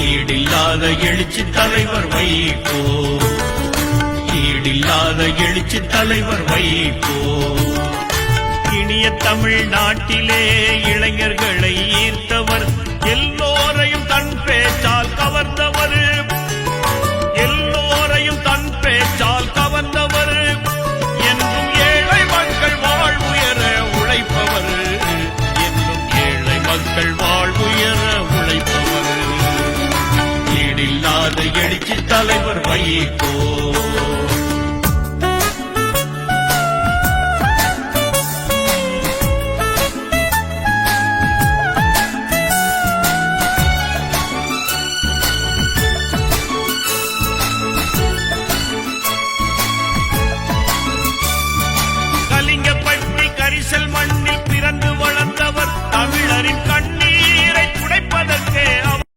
ஈடில்லாத எழுச்சி தலைவர் வைகோ, ஈடில்லாத எழுச்சி தலைவர் வைகோ. இனிய தமிழ்நாட்டிலே இளைஞர்களை ஈர்த்தவர், எல்லோரையும் தன் பேச்சால் கவர்ந்தவர், எல்லோரையும் தன் பேச்சால் கவர்ந்தவர். என்றும் ஏழை மக்கள் வாழ்வுயர உழைப்பவர், என்றும் ஏழை மக்கள் வாழ்வுயர உழைப்பவர். ஈடில்லாத எழுச்சி தலைவர் வைகோ.